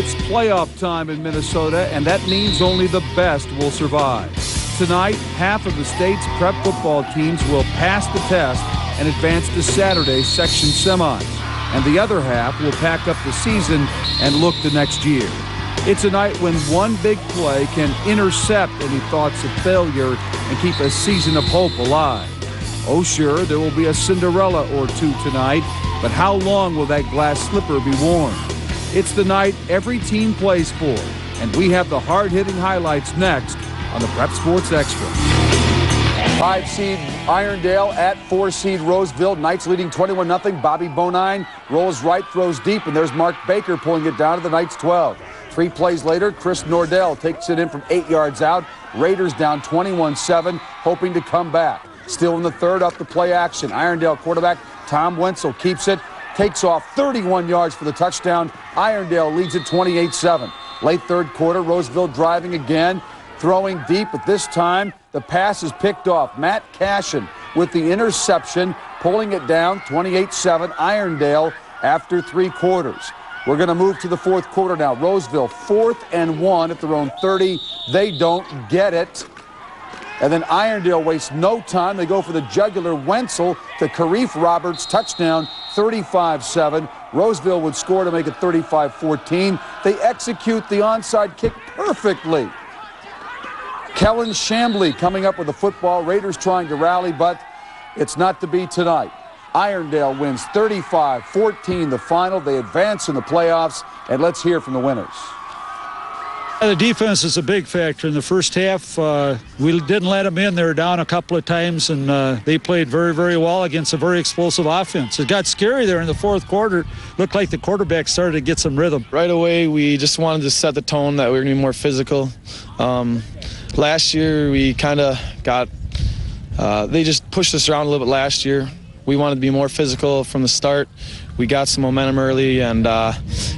It's playoff time in Minnesota, and that means only the best will survive. Tonight, half of the state's prep football teams will pass the test and advance to Saturday's section semis, and the other half will pack up the season and look to next year. It's a night when one big play can intercept any thoughts of failure and keep a season of hope alive. Oh, sure, there will be a Cinderella or two tonight, but how long will that glass slipper be worn? It's the night every team plays for, and we have the hard-hitting highlights next on the Prep Sports Extra. 5-seed Irondale at 4-seed Roseville. Knights leading 21-0. Bobby Bonine rolls right, throws deep, and there's Mark Baker pulling it down to the Knights 12. 3 plays later, Chris Nordell takes it in from 8 yards out. Raiders down 21-7, hoping to come back. Still in the third, up the play action. Irondale quarterback Tom Wenzel keeps it, takes off 31 yards for the touchdown. Irondale leads it 28-7. Late third quarter, Roseville driving again, throwing deep, but this time the pass is picked off. Matt Cashin with the interception, pulling it down 28-7. Irondale after 3 quarters. We're going to move to the fourth quarter now. Roseville 4th and 1 at their own 30. They don't get it. And then Irondale wastes no time. They go for the jugular. Wenzel to Karif Roberts, touchdown, 35-7. Roseville would score to make it 35-14. They execute the onside kick perfectly. Kellen Chambly coming up with the football. Raiders trying to rally, but it's not to be tonight. Irondale wins 35-14 the final. They advance in the playoffs, and let's hear from the winners. The defense is a big factor in the first half. We didn't let them in. They were down a couple of times, and they played very, very well against a very explosive offense. It got scary there in the fourth quarter. Looked like the quarterback started to get some rhythm. Right away, we just wanted to set the tone that we were going to be more physical. Last year, we kind of got they just pushed us around a little bit last year. We wanted to be more physical from the start. We got some momentum early, and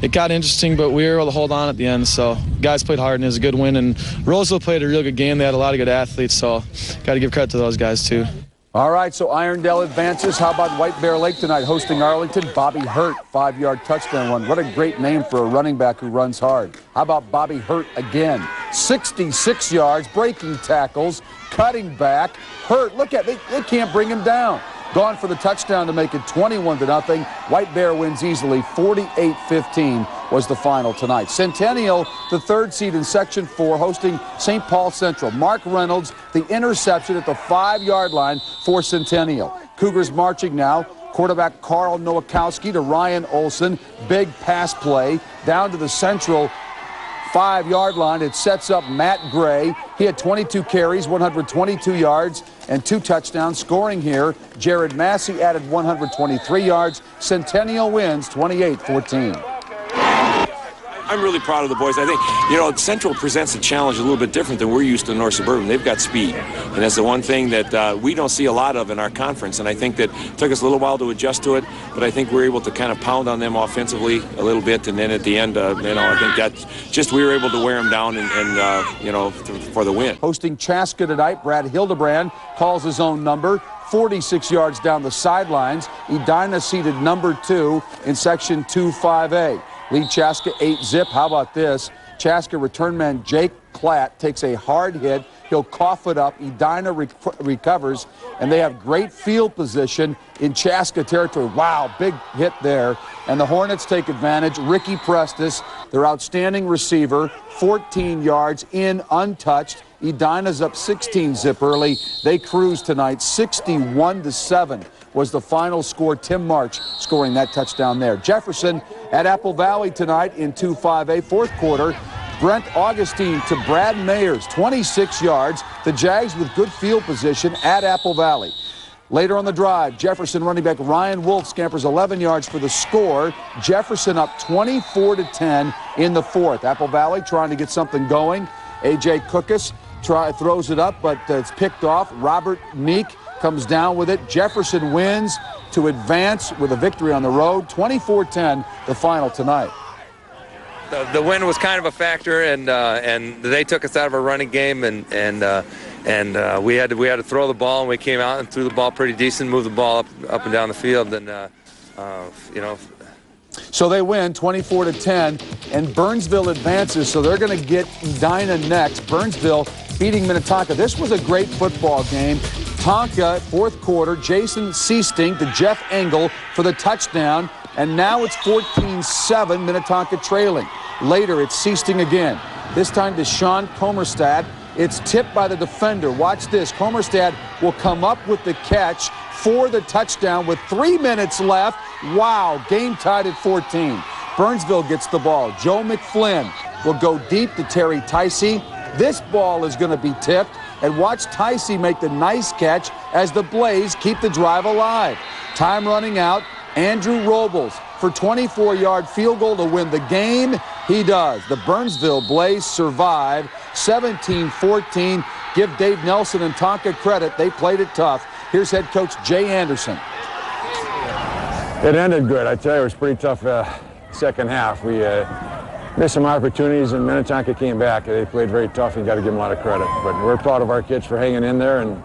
it got interesting, but we were able to hold on at the end. So guys played hard, and it was a good win. And Roseville played a real good game. They had a lot of good athletes, so got to give credit to those guys, too. All right, so Irondale advances. How about White Bear Lake tonight hosting Arlington? Bobby Hurt, 5-yard touchdown run. What a great name for a running back who runs hard. How about Bobby Hurt again? 66 yards, breaking tackles, cutting back. Hurt, look at it, they can't bring him down. Gone for the touchdown to make it 21-0. White Bear wins easily. 48-15 was the final tonight. Centennial, the 3rd seed in Section 4, hosting St. Paul Central. Mark Reynolds, the interception at the 5-yard line for Centennial. Cougars marching now. Quarterback Carl Nowakowski to Ryan Olson. Big pass play down to the Central 5-yard line. It sets up Matt Gray. He had 22 carries, 122 yards, and 2 touchdowns. Scoring here, Jared Massey added 123 yards. Centennial wins 28-14. I'm really proud of the boys. I think, Central presents a challenge a little bit different than we're used to in North Suburban. They've got speed, and that's the one thing that we don't see a lot of in our conference, and I think that it took us a little while to adjust to it, but I think we're able to kind of pound on them offensively a little bit, and then at the end, I think that just we were able to wear them down and for the win. Hosting Chaska tonight, Brad Hildebrand calls his own number. 46 yards down the sidelines. Edina seated number 2 in Section 2-5A. Lead Chaska 8-zip. How about this? Chaska return man Jake Klatt takes a hard hit. He'll cough it up. Edina recovers, and they have great field position in Chaska territory. Wow, big hit there. And the Hornets take advantage. Ricky Prestis, their outstanding receiver, 14 yards in untouched. Edina's up 16-zip early. They cruise tonight. 61-7 was the final score. Tim March scoring that touchdown there. Jefferson at Apple Valley tonight in 2-5A, fourth quarter. Brent Augustine to Brad Mayers, 26 yards. The Jags with good field position at Apple Valley. Later on the drive, Jefferson running back Ryan Wolf scampers 11 yards for the score. Jefferson up 24-10 in the fourth. Apple Valley trying to get something going. A.J. Cookus throws it up, but it's picked off. Robert Meek comes down with it. Jefferson wins to advance with a victory on the road. 24-10, the final tonight. The win was kind of a factor, and they took us out of our running game, and we had to throw the ball, and we came out and threw the ball pretty decent, moved the ball up and down the field, and So they win 24-10, and Burnsville advances, so they're going to get Edina next. Burnsville beating Minnetonka. This was a great football game. Tonka, fourth quarter, Jason Seesting to Jeff Engel for the touchdown, and now it's 14-7, Minnetonka trailing. Later, it's Seesting again. This time to Sean Comerstad. It's tipped by the defender. Watch this. Comerstad will come up with the catch for the touchdown with 3 minutes left. Wow, game tied at 14. Burnsville gets the ball. Joe McFlynn will go deep to Terry Ticey. This ball is going to be tipped, and watch Ticey make the nice catch as the Blaze keep the drive alive. Time running out. Andrew Robles for 24-yard field goal to win the game. He does. The Burnsville Blaze survive 17-14. Give Dave Nelson and Tonka credit. They played it tough. Here's head coach Jay Anderson. It ended good. I tell you, it was pretty tough second half. We missed some opportunities, and Minnetonka came back. They played very tough, and got to give them a lot of credit. But we're proud of our kids for hanging in there, and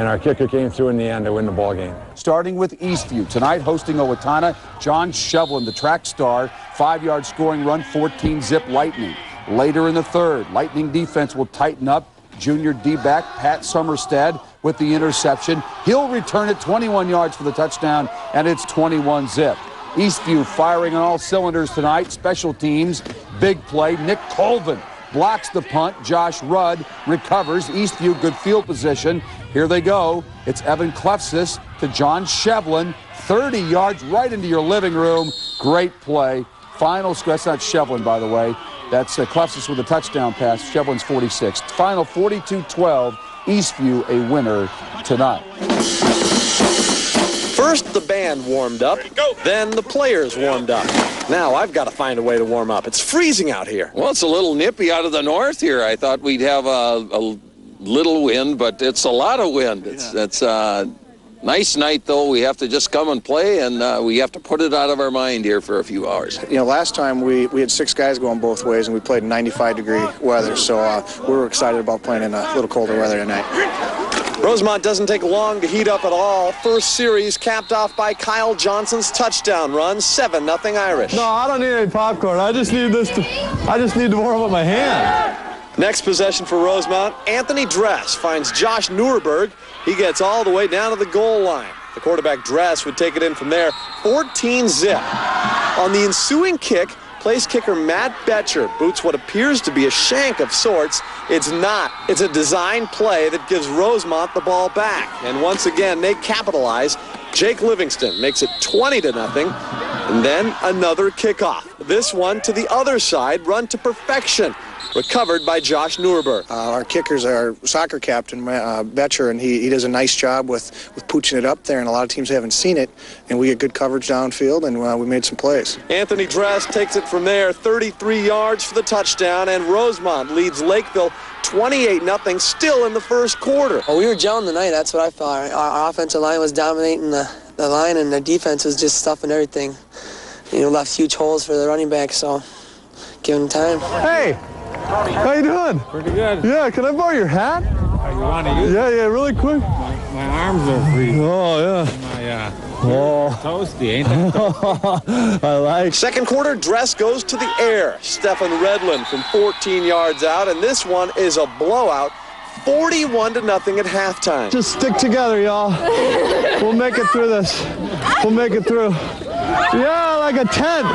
our kicker came through in the end to win the ball game. Starting with Eastview. Tonight hosting Owatonna, John Shevlin, the track star. 5-yard scoring run, 14-zip Lightning. Later in the third, Lightning defense will tighten up. Junior D-back Pat Summerstead with the interception. He'll return it 21 yards for the touchdown, and it's 21-zip. Eastview firing on all cylinders tonight. Special teams, big play. Nick Colvin blocks the punt. Josh Rudd recovers. Eastview, good field position. Here they go. It's Evan Klefsis to John Shevlin. 30 yards right into your living room. Great play. Final score. That's not Shevlin, by the way. That's Klefsis with a touchdown pass. Shevlin's 46. Final 42-12. Eastview a winner tonight. First, the band warmed up, then the players warmed up. Now I've got to find a way to warm up. It's freezing out here. Well, it's a little nippy out of the north here. I thought we'd have a little wind, but it's a lot of wind. It's a nice night, though. We have to just come and play, and we have to put it out of our mind here for a few hours. You know, last time we had 6 guys going both ways, and we played in 95-degree weather, so we were excited about playing in a little colder weather tonight. Rosemont doesn't take long to heat up at all. First series capped off by Kyle Johnson's touchdown run, 7-0 Irish. No, I don't need any popcorn. I just need to warm up my hand. Next possession for Rosemont, Anthony Dress finds Josh Nuremberg. He gets all the way down to the goal line. The quarterback Dress would take it in from there, 14-zip. On the ensuing kick, place kicker Matt Betcher boots what appears to be a shank of sorts. It's not. It's a design play that gives Rosemont the ball back. And once again, they capitalize. Jake Livingston makes it 20-0. And then another kickoff. This one to the other side, run to perfection. Recovered by Josh Nuremberg. Our kicker's our soccer captain, Betcher, and he does a nice job with pooching it up there, and a lot of teams haven't seen it, and we get good coverage downfield, and we made some plays. Anthony Dress takes it from there, 33 yards for the touchdown, and Rosemont leads Lakeville 28-0, still in the first quarter. Well, we were gelling tonight, that's what I thought. Our offensive line was dominating the line, and the defense was just stuffing everything. You know, left huge holes for the running back, so give them time. Hey! How you doing? Pretty good. Yeah, can I borrow your hat? You want to use it? Yeah, really quick. My arms are freezing. Oh, yeah. My toasty, ain't that? I like. Second quarter, Dress goes to the air. Stefan Redlin from 14 yards out, and this one is a blowout. 41-0 at halftime. Just stick together, y'all. We'll make it through this. We'll make it through. Yeah, like a tent.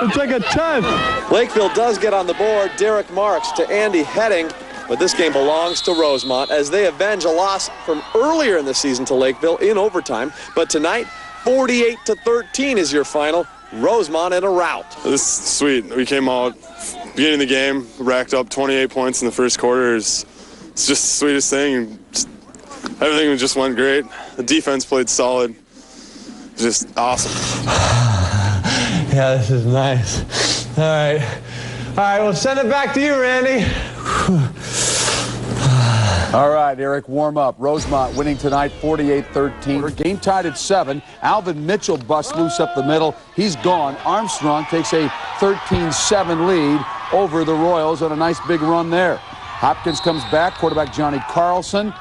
It's like a tent. Lakeville does get on the board. Derek Marks to Andy Heading. But this game belongs to Rosemont as they avenge a loss from earlier in the season to Lakeville in overtime. But tonight, 48-13 is your final. Rosemont in a rout. This is sweet. We came out beginning of the game, racked up 28 points in the first quarter. It's just the sweetest thing. Everything just went great. The defense played solid. Just awesome. Yeah, this is nice. All right, we'll send it back to you, Randy. All right, Eric, warm up. Rosemont winning tonight 48-13. Game tied at 7. Alvin Mitchell busts loose up the middle. He's gone. Armstrong takes a 13-7 lead over the Royals on a nice big run there. Hopkins comes back. Quarterback Johnny Carlson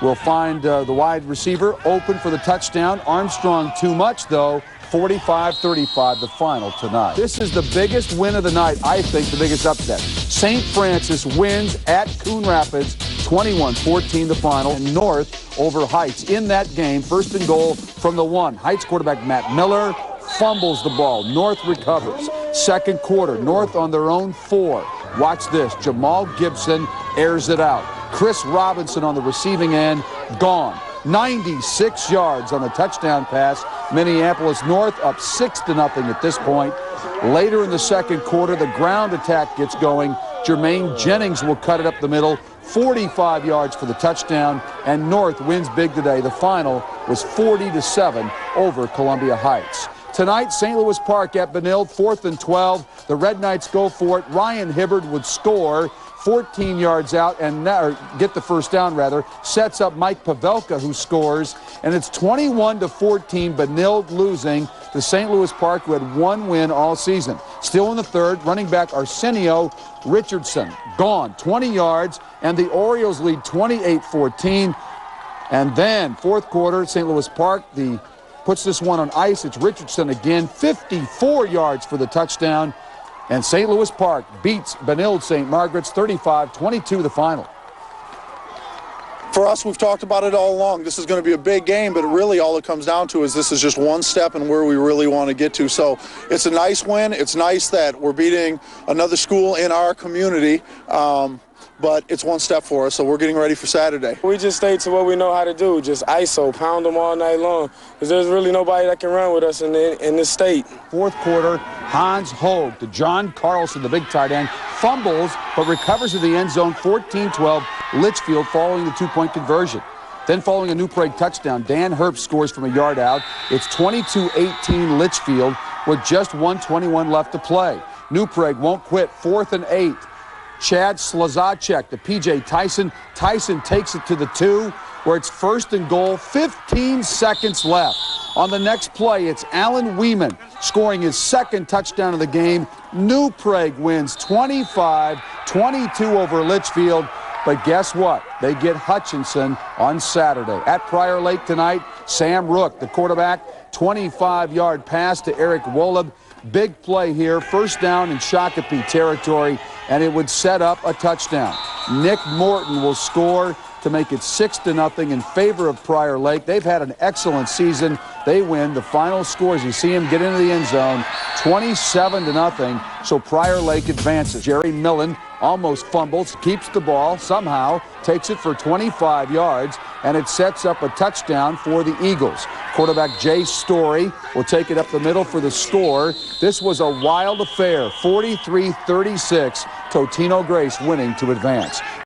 will find the wide receiver open for the touchdown. Armstrong too much, though. 45-35 the final tonight. This is the biggest win of the night, I think, the biggest upset. St. Francis wins at Coon Rapids, 21-14 the final. And North over Heights in that game, first and goal from the 1. Heights quarterback Matt Miller fumbles the ball. North recovers. Second quarter, North on their own 4. Watch this. Jamal Gibson airs it out. Chris Robinson on the receiving end, gone. 96 yards on the touchdown pass. Minneapolis North up 6-0 at this point. Later in the second quarter, the ground attack gets going. Jermaine Jennings will cut it up the middle. 45 yards for the touchdown, and North wins big today. The final was 40-7 over Columbia Heights. Tonight, St. Louis Park at Benilde, 4th and 12. The Red Knights go for it. Ryan Hibbard would score 14 yards out and get the first down, rather. Sets up Mike Pavelka, who scores. And it's 21-14, Benilde losing to St. Louis Park, who had 1 win all season. Still in the third, running back Arsenio Richardson, gone 20 yards, and the Orioles lead 28-14. And then, fourth quarter, St. Louis Park, puts this one on ice. It's Richardson again, 54 yards for the touchdown. And St. Louis Park beats Benilde-St. Margaret's 35-22 the final. For us, we've talked about it all along. This is going to be a big game, but really all it comes down to is this is just one step in where we really want to get to. So it's a nice win. It's nice that we're beating another school in our community. But it's one step for us, so we're getting ready for Saturday. We just stay to what we know how to do, just ISO, pound them all night long, because there's really nobody that can run with us in this state. Fourth quarter, Hans Hogue to John Carlson, the big tight end, fumbles, but recovers in the end zone, 14-12, Litchfield following the 2-point conversion. Then following a New Prague touchdown, Dan Herbst scores from a yard out. It's 22-18 Litchfield with just 1:21 left to play. New Prague won't quit, 4th and 8. Chad Slazacek to P.J. Tyson. Tyson takes it to the 2, where it's first and goal, 15 seconds left. On the next play, it's Alan Weeman scoring his second touchdown of the game. New Prague wins 25-22 over Litchfield. But guess what? They get Hutchinson on Saturday. At Prior Lake tonight, Sam Rook, the quarterback, 25-yard pass to Eric Woleb. Big play here, first down in Shakopee territory, and it would set up a touchdown. Nick Morton will score to make it 6-0 in favor of Prior Lake. They've had an excellent season. They win. The final scores, you see him get into the end zone, 27-0. So Prior Lake advances. Jerry Millen almost fumbles, keeps the ball, somehow takes it for 25 yards, and it sets up a touchdown for the Eagles. Quarterback Jay Story will take it up the middle for the score. This was a wild affair, 43-36, Totino-Grace winning to advance.